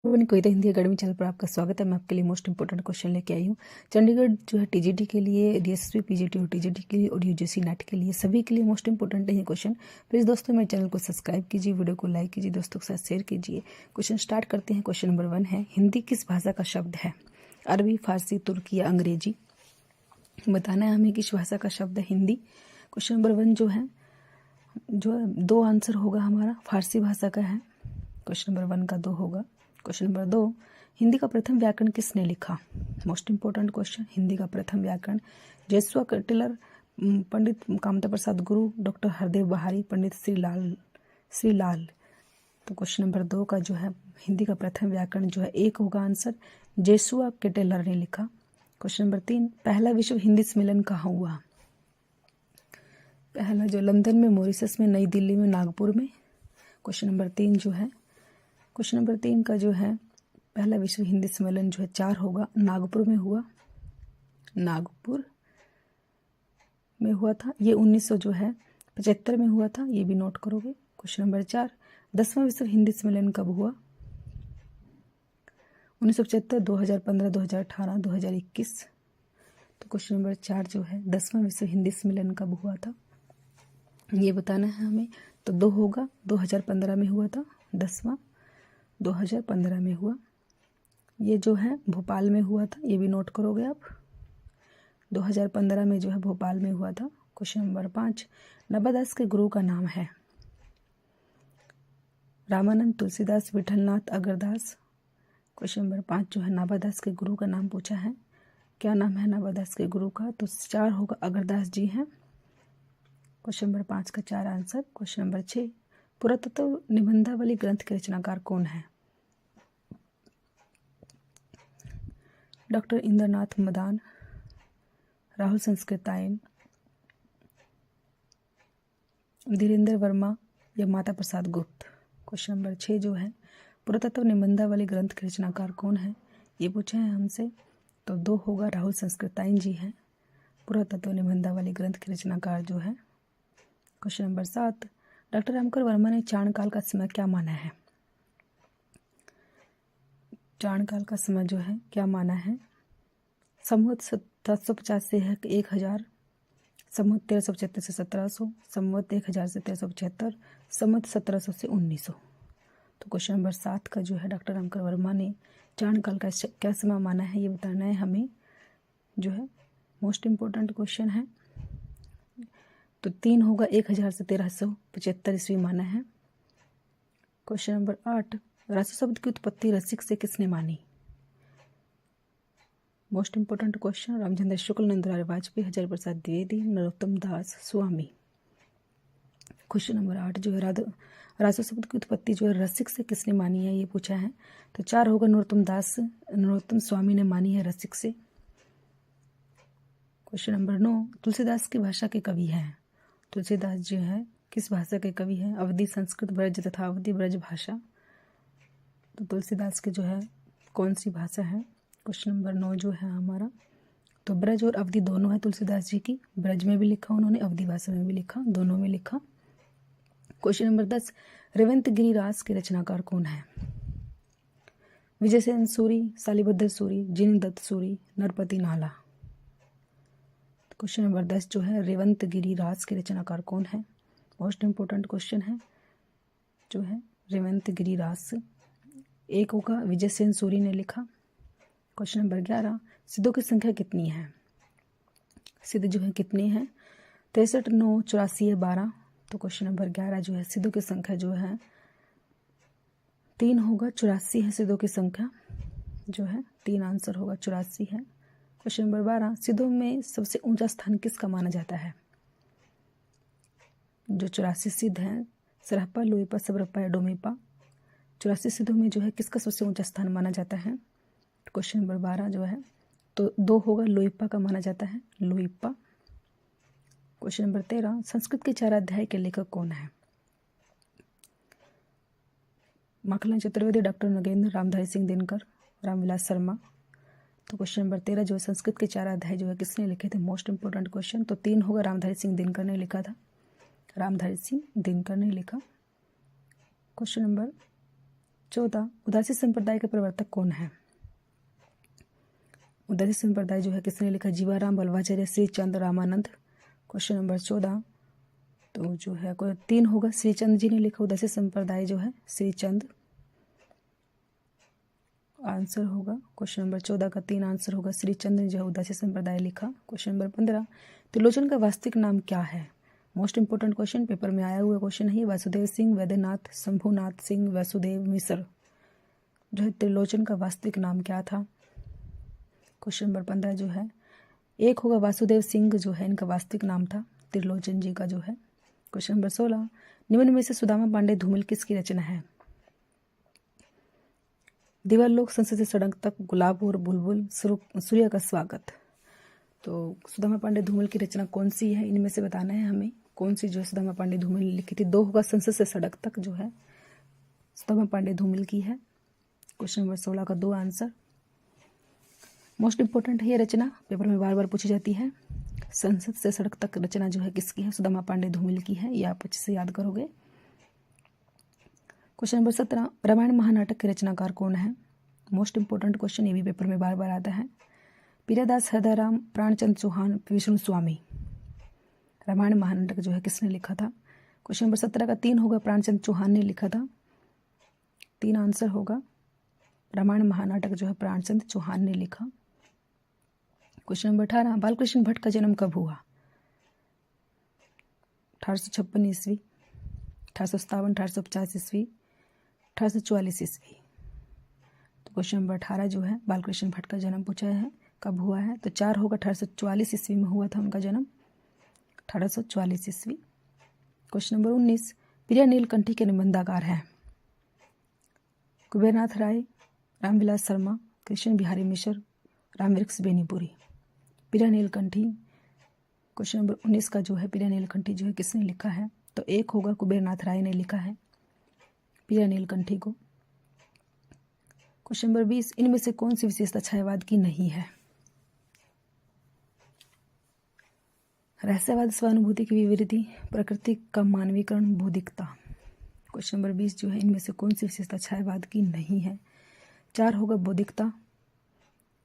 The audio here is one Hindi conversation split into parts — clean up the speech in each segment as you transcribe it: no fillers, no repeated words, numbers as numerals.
कोई तो हिंदी अकेडमी चैनल पर आपका स्वागत है। मैं आपके लिए मोस्ट इंपोर्टेंट क्वेश्चन लेके आई हूँ। चंडीगढ़ जो है टीजीटी के लिए, डीएसएसबी पीजीटी और टीजीटी के लिए और यूजीसी नेट के लिए सभी के लिए मोस्ट इंपोर्टेंट है ये क्वेश्चन। प्लीज़ दोस्तों मेरे चैनल को सब्सक्राइब कीजिए, वीडियो को लाइक कीजिए, दोस्तों के साथ शेयर कीजिए। क्वेश्चन स्टार्ट करते हैं। क्वेश्चन नंबर 1 है, हिंदी किस भाषा का शब्द है? अरबी, फारसी, तुर्की या अंग्रेजी? बताना है हमें किस भाषा का शब्द है हिंदी। क्वेश्चन नंबर 1 जो है दो आंसर होगा हमारा, फारसी भाषा का है। क्वेश्चन नंबर 1 का 2 होगा। क्वेश्चन नंबर 2, हिंदी का प्रथम व्याकरण किसने लिखा? मोस्ट इंपोर्टेंट क्वेश्चन, हिंदी का प्रथम व्याकरण जेसुआ कटिलर, पंडित कामता प्रसाद गुरु, डॉक्टर हरदेव बहारी, पंडित श्रीलाल। तो क्वेश्चन नंबर 2 का जो है हिंदी का प्रथम व्याकरण जो है एक होगा आंसर, जेसुआ कटिलर ने लिखा। क्वेश्चन नंबर 3, पहला विश्व हिंदी सम्मेलन कहाँ हुआ? पहला जो लंदन में, मॉरिशस में, नई दिल्ली में, नागपुर में। क्वेश्चन नंबर 3 जो है, क्वेश्चन नंबर 3 का जो है पहला विश्व हिंदी सम्मेलन जो है 4 होगा, नागपुर में हुआ। नागपुर में हुआ था ये 1975 में हुआ था, ये भी नोट करोगे। क्वेश्चन नंबर 4, 10वां विश्व हिंदी सम्मेलन कब हुआ? 1975, 2015, 2018, 2021। तो क्वेश्चन नंबर 4 जो है 10वां विश्व हिंदी सम्मेलन कब हुआ था ये बताना है हमें। तो 2 होगा, 2015 में हुआ था 10वां, 2015 में हुआ। ये जो है भोपाल में हुआ था, ये भी नोट करोगे आप। 2015 में जो है भोपाल में हुआ था। क्वेश्चन नंबर 5, नवादास के गुरु का नाम है? रामानंद, तुलसीदास, विठलनाथ, अगरदास। क्वेश्चन नंबर 5 जो है नवादास के गुरु का नाम पूछा है। क्या नाम है नवादास के गुरु का? तो 4 होगा, अगरदास जी हैं। क्वेश्चन नंबर 5 का 4 आंसर। क्वेश्चन नंबर 6, पुरातत्व निबंधावली ग्रंथ के रचनाकार कौन है? डॉक्टर इंद्रनाथ मदान, राहुल संस्कृतायन, धीरेन्द्र वर्मा या माता प्रसाद गुप्त। क्वेश्चन नंबर 6 जो है पुरातत्व निबंधावली ग्रंथ के रचनाकार कौन है ये पूछा है हमसे। तो 2 होगा, राहुल संस्कृतायन जी हैं पुरातत्व निबंधावली ग्रंथ के रचनाकार जो है। Question number 7, doctor Ramkar Verma ने चाणकाल का समय क्या माना है? चाणकाल का समय जो है क्या माना है? संवत 750 से है 1000, संवत 1375 से 1700, संवत 1000 से 1375, संवत 1700 से 1900। तो क्वेश्चन नंबर 7 का जो है डॉक्टर रामकर वर्मा ने चाणकाल का क्या समय माना है ये बताना है हमें, जो है मोस्ट इम्पोर्टेंट क्वेश्चन है। तो 3 होगा, 1000 से 1375 ईस्वी माना है। क्वेश्चन नंबर 8, रासो शब्द की उत्पत्ति रसिक से किसने मानी? Most important question, Ramchandra Shukla, Nandlal Vajpayee, Hazari Prasad Dwivedi, Narottam दास स्वामी। क्वेश्चन नंबर 8 जो है रासो शब्द की उत्पत्ति जो है रसिक से किसने मानी है ये पूछा है। तो 4 होगा, नरोत्तम स्वामी ने मानी है रसिक से। क्वेश्चन नंबर 9, तुलसीदास की भाषा के कवि हैं? तुलसीदास जो है किस भाषा के कवि हैं? अवधी, संस्कृत, ब्रज तथा अवधी ब्रज भाषा। तो तुलसीदास के जो है कौन सी भाषा है? क्वेश्चन नंबर 9 जो है हमारा, तो ब्रज और अवधी दोनों है तुलसीदास जी की। ब्रज में भी लिखा उन्होंने, अवधी भाषा में भी लिखा, दोनों में लिखा। क्वेश्चन नंबर 10, रेवंत गिरिराज के रचनाकार कौन है? विजयसेन सूरी, शालिभद्र सूरी, जिनदत्त सूरी, नरपति नाला। क्वेश्चन नंबर 10 जो है रेवंत गिरिराज के रचनाकार कौन है? मोस्ट इंपोर्टेंट क्वेश्चन है जो है रेवंत गिरिराज। 1 होगा, विजयसेन सूरी ने लिखा। क्वेश्चन नंबर 11, सिद्धों की संख्या कितनी है? सिद्ध जो है कितने हैं? 63, 9, 84 या 12। तो क्वेश्चन नंबर 11 जो है सिद्धों की संख्या जो है 3 होगा, 84 है सिद्धों की संख्या जो है। 3 आंसर होगा, 84 है। क्वेश्चन नंबर 12, सिद्धों में सबसे ऊंचा स्थान किसका माना जाता है? जो 84 सिद्ध हैं, सरहप्पा, लोईपा, सबरप्पा या डोमिपा। 84 सिद्धों में जो है किसका सबसे ऊंचा स्थान माना जाता है? क्वेश्चन नंबर 12 जो है तो 2 होगा, लोईपा का माना जाता है, लोईपा। क्वेश्चन नंबर 13, संस्कृत के 4 अध्याय के लेखक कौन है? माखनलाल चतुर्वेदी, डॉक्टर नगेंद्र, रामधारी सिंह दिनकर, रामविलास शर्मा। तो क्वेश्चन नंबर 13 जो है संस्कृत के 4 अध्याय जो है किसने लिखे थे? Most important question. तो 3 होगा, रामधारी सिंह दिनकर ने लिखा था, रामधारी सिंह दिनकर ने लिखा। क्वेश्चन नंबर 14 उदासी संप्रदाय के प्रवर्तक कौन है? उदासी संप्रदाय जो है किसने लिखा? जीवाराम वल्लभाचार्य, श्री चंद, रामानंद। क्वेश्चन नंबर 14 तो जो है कोई 3 होगा, श्री चंद जी ने लिखा उदासी संप्रदाय जो है, श्री चंद आंसर होगा। क्वेश्चन नंबर 14 का 3 आंसर होगा, श्री चंद ने जो है उदासी संप्रदाय लिखा। क्वेश्चन नंबर 15 त्रिलोचन का वास्तविक नाम क्या है? मोस्ट इंपोर्टेंट क्वेश्चन, पेपर में आया हुआ क्वेश्चन है। वासुदेव सिंह, वैद्यनाथ, शंभुनाथ सिंह, वासुदेव मिश्र जो है त्रिलोचन का वास्तविक नाम क्या था? क्वेश्चन नंबर 15 जो है 1 होगा, वासुदेव सिंह जो है इनका वास्तविक नाम था त्रिलोचन जी का जो है। क्वेश्चन नंबर 16 निम्न में से सुदामा पांडे धूमिल किसकी रचना है? दिवालोक, संसद से सड़क तक, गुलाब और बुलबुल, सूर्य का स्वागत। तो सुदामा पांडे धूमिल की रचना कौन सी है? इनमें से बताना है हमें कौन सी जो है सुदामा पांडे धूमिल ने लिखी थी। 2 होगा, संसद से सड़क तक जो है सुदामा पांडे धूमिल की है। क्वेश्चन नंबर 16 का 2 आंसर। मोस्ट इंपोर्टेंट है ये रचना, पेपर में बार बार पूछी जाती है। संसद से सड़क तक रचना जो है किसकी है? सुदामा पांडे धूमिल की है। ये आप अच्छे से याद करोगे। क्वेश्चन नंबर 17 रामायण महानाटक के रचनाकार कौन है? मोस्ट इंपोर्टेंट क्वेश्चन, ये भी पेपर में बार बार आता है। पीरादास, हृदयराम, प्राणचंद चौहान, विष्णु स्वामी। रामायण महानाटक जो है किसने लिखा था? क्वेश्चन नंबर 17 का 3 होगा, प्राणचंद चौहान ने लिखा था। 3 आंसर होगा, रामायण महानाटक जो है प्राणचंद चौहान ने लिखा। क्वेश्चन नंबर 18 बालकृष्ण भट्ट का जन्म कब हुआ? 1856 ईस्वी, 1857, 1850 ईस्वी, 1844 ईस्वी। तो क्वेश्चन नंबर 18 जो है बालकृष्ण भट्ट का जन्म पूछा है, कब हुआ है? तो 4 होगा, 1844 ईस्वी में हुआ था उनका जन्म, 1844 ईस्वी। क्वेश्चन नंबर 19 प्रिया नीलकंठी के निबंधाकार हैं? कुबेरनाथ राय, रामविलास शर्मा, कृष्ण बिहारी मिश्र, रामवृक्ष बेनीपुरी। प्रिया नीलकंठी, क्वेश्चन नंबर 19 का जो है प्रिया नीलकंठी जो है किसने लिखा है? तो 1 होगा, कुबेरनाथ राय ने लिखा है प्रिया नीलकंठी को। क्वेश्चन नंबर 20 इनमें से कौन सी विशेषता छायावाद की नहीं है? रहस्यवाद, स्वानुभूति की विवृति, प्रकृति का मानवीकरण, बौद्धिकता। क्वेश्चन नंबर 20 जो है इनमें से कौन सी विशेषता छायावाद की नहीं है? 4 होगा, बौद्धिकता।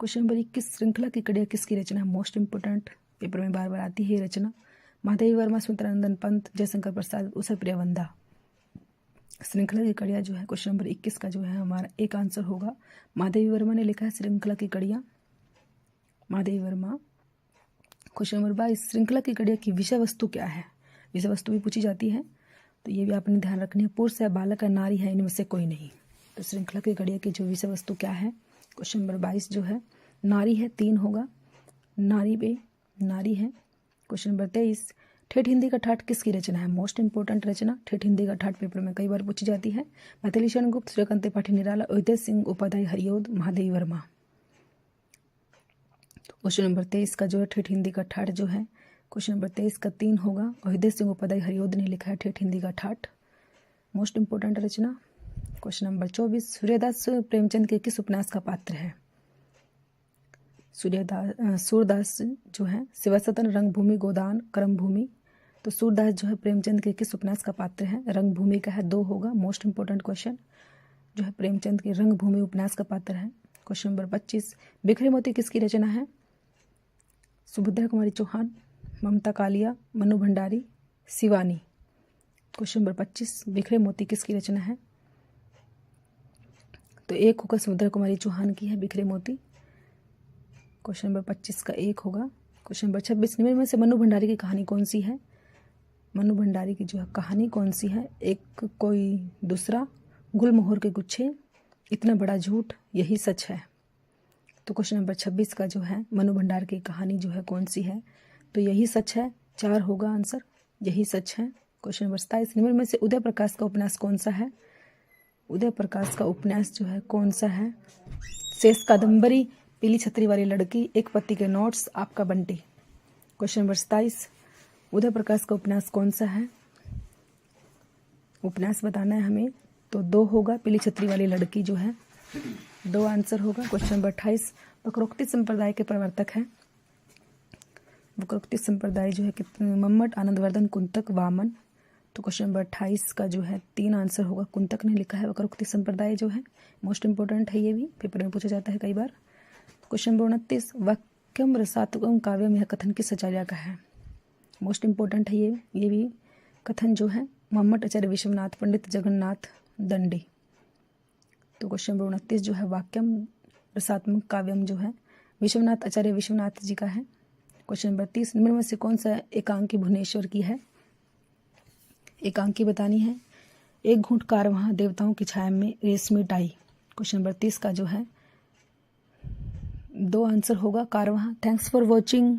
क्वेश्चन नंबर 21 श्रृंखला की कड़ियाँ किसकी रचना है? मोस्ट इंपोर्टेंट, पेपर में बार बार आती है ये रचना। माधवी वर्मा, सुमित्रानंदन पंत, जयशंकर प्रसाद, उषा प्रियवंदा। श्रृंखला की कड़ियाँ जो है क्वेश्चन नंबर 21 का जो है हमारा 1 आंसर होगा, माधवी वर्मा ने लिखा है श्रृंखला की कड़ियाँ, माधवी वर्मा। क्वेश्चन नंबर 22 श्रृंखला की कड़ियाँ की विषय वस्तु क्या है? विषय वस्तु भी पूछी जाती है, तो ये भी आपने ध्यान रखनी है। पुरुष है, बालक है, नारी है, इनमें से कोई नहीं। तो श्रृंखला की कड़ियाँ की जो विषय वस्तु क्या है? क्वेश्चन नंबर 22 जो है नारी है, 3 होगा, नारी पे नारी है। क्वेश्चन नंबर 23 ठेठ हिंदी का ठाठ किसकी रचना है? मोस्ट इंपोर्टेंट रचना, ठेठ हिंदी का ठाठ पेपर में कई बार पूछी जाती है। मैथिली शरण गुप्त, सूर्यकांत त्रिपाठी निराला, अयोध्या सिंह उपाध्याय, हरिओद, महादेवी वर्मा। क्वेश्चन नंबर 23 का जो है ठेठ हिंदी का ठाठ जो है क्वेश्चन नंबर 23 का 3 होगा, अयोध्या सिंह उपाध्याय, हरिओद ने लिखा है ठेठ हिंदी का ठाठ, मोस्ट इंपोर्टेंट रचना। क्वेश्चन नंबर 24 सूर्यदास प्रेमचंद के किस उपन्यास का पात्र है? सूरदास जो है शिवसतन, रंगभूमि, गोदान, कर्मभूमि। तो सूरदास जो है प्रेमचंद के किस उपन्यास का पात्र है? रंगभूमि का है, 2 होगा, मोस्ट इंपोर्टेंट क्वेश्चन जो है प्रेमचंद के रंगभूमि उपन्यास का पात्र है। क्वेश्चन नंबर 25 बिखरे मोती किसकी रचना है? सुभद्रा कुमारी चौहान, ममता कालिया, मनु भंडारी, शिवानी। क्वेश्चन नंबर 25 बिखरे मोती किसकी रचना है? तो 1 होगा, सुभद्रा कुमारी चौहान की है बिखरे मोती। क्वेश्चन नंबर 25 का 1 होगा। क्वेश्चन नंबर 26 निम्न में से मनु भंडारी की कहानी कौन सी है? मनु भंडारी की जो है कहानी कौन सी है? एक कोई दूसरा, गुलमोहर के गुच्छे, इतना बड़ा झूठ, यही सच है। तो क्वेश्चन नंबर 26 का जो है मनु भंडार की कहानी जो है कौन सी है? तो यही सच है, 4 होगा आंसर, यही सच है। क्वेश्चन नंबर 27 निम्न में से उदय प्रकाश का उपन्यास कौन सा है? उदय प्रकाश का उपन्यास जो है कौन सा है? शेष कादम्बरी, पीली छतरी वाली लड़की, एक पत्ती के नोट्स, आपका बंटी। क्वेश्चन नंबर 27 उदय प्रकाश का उपन्यास कौन सा है? उपन्यास बताना है हमें, तो 2 होगा, पीली छतरी वाली लड़की जो है, 2 आंसर होगा। क्वेश्चन नंबर 28 वक्रोक्ति संप्रदाय के प्रवर्तक हैं? वक्रोक्ति संप्रदाय जो है कितने? मम्मट, आनंदवर्धन, कुंतक, वामन। तो क्वेश्चन नंबर 28 का जो है 3 आंसर होगा। कुंतक ने लिखा है वक्रोक्ति संप्रदाय जो है, मोस्ट इंपॉर्टेंट है, ये भी पेपर में पूछा जाता है कई बार। क्वेश्चन नंबर 29 वाक्यम रसात्मकम काव्यम, यह कथन किस आचार्य का है, मोस्ट इंपॉर्टेंट है ये भी कथन जो है मोहम्मद आचार्य विश्वनाथ पंडित जगन्नाथ दंडी। तो क्वेश्चन नंबर 29 जो है वाक्यम रसात्मक काव्यम जो है विश्वनाथ आचार्य विश्वनाथ जी का है। क्वेश्चन नंबर 30 निम्न में से कौन सा एकांकी भुवनेश्वर की है, एकांकी बतानी है। एक घूंट कारवां देवताओं की छाया में रेशमी टाई। क्वेश्चन नंबर 30 का जो है 2 आंसर होगा कारवां। Thanks for watching.